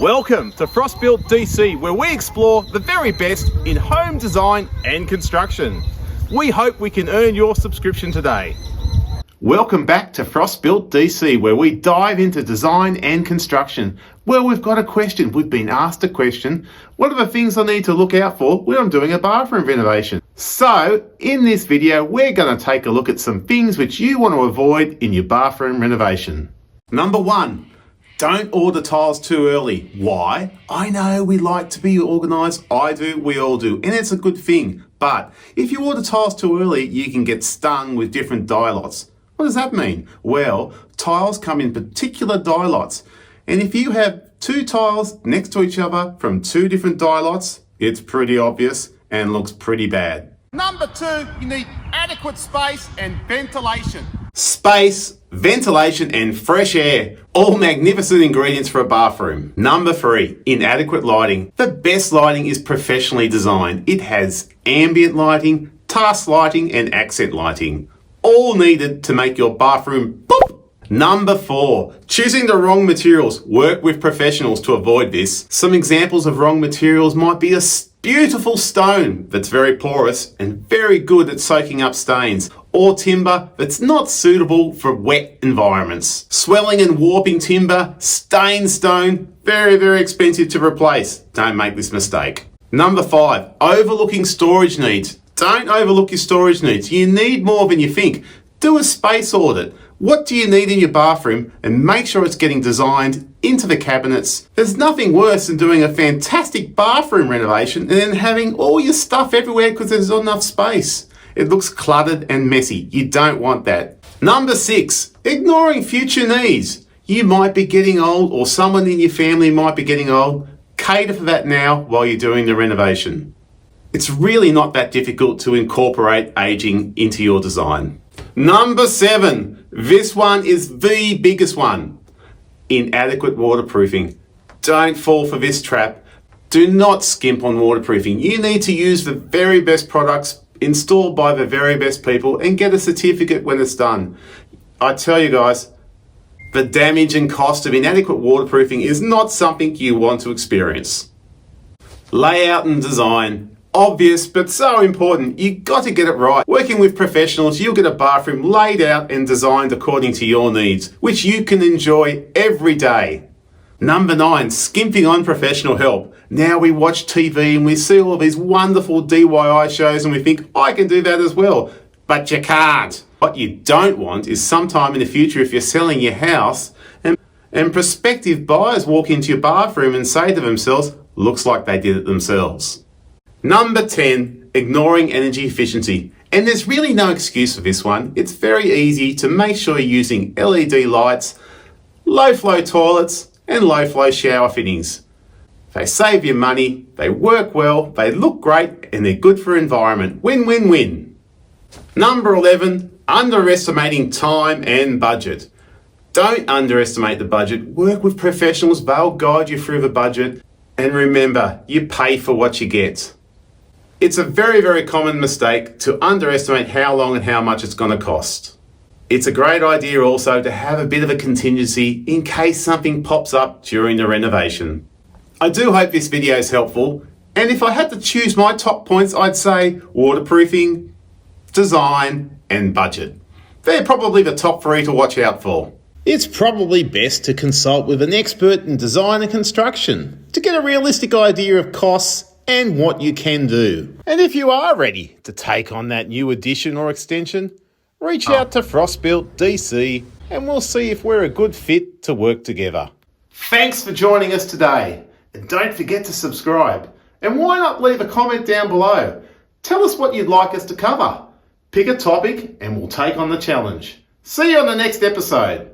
Welcome to Frostbuilt DC, where we explore the very best in home design and construction. We hope we can earn your subscription today. Welcome back to Frostbuilt DC, where we dive into design and construction. Well, we've got a question. We've been asked a question. What are the things I need to look out for when I'm doing a bathroom renovation? So, in this video, we're going to take a look at some things which you want to avoid in your bathroom renovation. Number 1. Don't order tiles too early. Why? I know we like to be organised. I do, we all do, and it's a good thing. But if you order tiles too early, you can get stung with different dye lots. What does that mean? Well, tiles come in particular dye lots. And if you have 2 tiles next to each other from 2 different dye lots, it's pretty obvious and looks pretty bad. Number 2, you need adequate space and ventilation. Space, ventilation and fresh air, all magnificent ingredients for a bathroom. Number 3, inadequate lighting. The best lighting is professionally designed. It has ambient lighting, task lighting and accent lighting, all needed to make your bathroom boop. Number 4, choosing the wrong materials. Work with professionals to avoid this. Some examples of wrong materials might be a beautiful stone that's very porous and very good at soaking up stains, or timber that's not suitable for wet environments. Swelling and warping timber, stained stone, very, very expensive to replace. Don't make this mistake. Number 5, overlooking storage needs. Don't overlook your storage needs. You need more than you think. Do a space audit. What do you need in your bathroom, and make sure it's getting designed into the cabinets. There's nothing worse than doing a fantastic bathroom renovation and then having all your stuff everywhere because there's not enough space. It looks cluttered and messy. You don't want that. Number 6, ignoring future needs. You might be getting old, or someone in your family might be getting old. Cater for that now while you're doing the renovation. It's really not that difficult to incorporate aging into your design. Number 7, this one is the biggest one. Inadequate waterproofing. Don't fall for this trap. Do not skimp on waterproofing. You need to use the very best products installed by the very best people and get a certificate when it's done. I tell you guys, the damage and cost of inadequate waterproofing is not something you want to experience. Layout and design. Obvious, but so important. You got to get it right. Working with professionals, you'll get a bathroom laid out and designed according to your needs, which you can enjoy every day. Number 9, skimping on professional help. Now we watch TV and we see all these wonderful DIY shows and we think, I can do that as well. But you can't. What you don't want is sometime in the future, if you're selling your house and prospective buyers walk into your bathroom and say to themselves, looks like they did it themselves. Number 10, ignoring energy efficiency. And there's really no excuse for this one. It's very easy to make sure you're using LED lights, low flow toilets, and low flow shower fittings. They save you money, they work well, they look great, and they're good for environment. Win, win, win. Number 11, underestimating time and budget. Don't underestimate the budget. Work with professionals, they'll guide you through the budget. And remember, you pay for what you get. It's a very, very common mistake to underestimate how long and how much it's going to cost. It's a great idea also to have a bit of a contingency in case something pops up during the renovation. I do hope this video is helpful, and if I had to choose my top points, I'd say waterproofing, design, and budget. They're probably the top 3 to watch out for. It's probably best to consult with an expert in design and construction to get a realistic idea of costs and what you can do. And if you are ready to take on that new addition or extension, reach out to Frostbuilt DC and we'll see if we're a good fit to work together. Thanks for joining us today, and don't forget to subscribe. And why not leave a comment down below? Tell us what you'd like us to cover. Pick a topic and we'll take on the challenge. See you on the next episode.